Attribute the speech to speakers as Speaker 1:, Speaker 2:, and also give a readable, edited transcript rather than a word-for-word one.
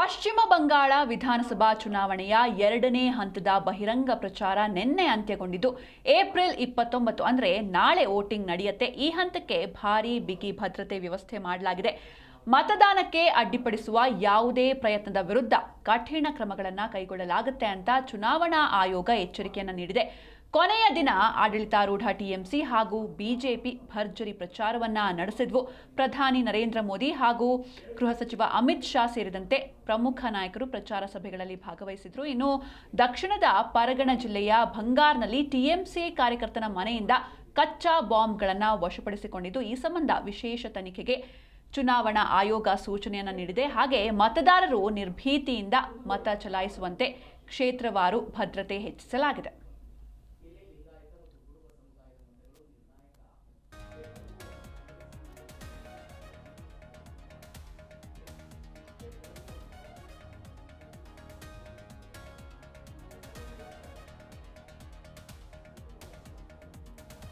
Speaker 1: ಪಶ್ಚಿಮ ಬಂಗಾಳ ವಿಧಾನಸಭಾ ಚುನಾವಣೆಯ ಎರಡನೇ ಹಂತದ ಬಹಿರಂಗ ಪ್ರಚಾರ ನಿನ್ನೆ ಅಂತ್ಯಗೊಂಡಿದ್ದು ಏಪ್ರಿಲ್ 29 ಅಂದರೆ ನಾಳೆ ವೋಟಿಂಗ್ ನಡೆಯುತ್ತೆ. ಈ ಹಂತಕ್ಕೆ ಭಾರೀ ಬಿಗಿ ಭದ್ರತೆ ವ್ಯವಸ್ಥೆ ಮಾಡಲಾಗಿದೆ. ಮತದಾನಕ್ಕೆ ಅಡ್ಡಿಪಡಿಸುವ ಯಾವುದೇ ಪ್ರಯತ್ನದ ವಿರುದ್ಧ ಕಠಿಣ ಕ್ರಮಗಳನ್ನು ಕೈಗೊಳ್ಳಲಾಗುತ್ತೆ ಅಂತ ಚುನಾವಣಾ ಆಯೋಗ ಎಚ್ಚರಿಕೆಯನ್ನು ನೀಡಿದೆ. ಕೊನೆಯ ದಿನ ಆಡಳಿತಾರೂಢ ಟಿಎಂಸಿ ಹಾಗೂ ಬಿಜೆಪಿ ಭರ್ಜರಿ ಪ್ರಚಾರವನ್ನ ನಡೆಸಿದ್ವು. ಪ್ರಧಾನಿ ನರೇಂದ್ರ ಮೋದಿ ಹಾಗೂ ಗೃಹ ಸಚಿವ ಅಮಿತ್ ಶಾ ಸೇರಿದಂತೆ ಪ್ರಮುಖ ನಾಯಕರು ಪ್ರಚಾರ ಸಭೆಗಳಲ್ಲಿ ಭಾಗವಹಿಸಿದ್ರು. ಇನ್ನು ದಕ್ಷಿಣದ ಪರಗಣ ಜಿಲ್ಲೆಯ ಭಂಗಾರ್ನಲ್ಲಿ ಟಿಎಂಸಿ ಕಾರ್ಯಕರ್ತನ ಮನೆಯಿಂದ ಕಚ್ಚಾ ಬಾಂಬ್ಗಳನ್ನು ವಶಪಡಿಸಿಕೊಂಡಿದ್ದು, ಈ ಸಂಬಂಧ ವಿಶೇಷ ತನಿಖೆಗೆ ಚುನಾವಣಾ ಆಯೋಗ ಸೂಚನೆಯನ್ನು ನೀಡಿದೆ. ಹಾಗೆ ಮತದಾರರು ನಿರ್ಭೀತಿಯಿಂದ ಮತ ಚಲಾಯಿಸುವಂತೆ ಕ್ಷೇತ್ರವಾರು ಭದ್ರತೆ ಹೆಚ್ಚಿಸಲಾಗಿದೆ.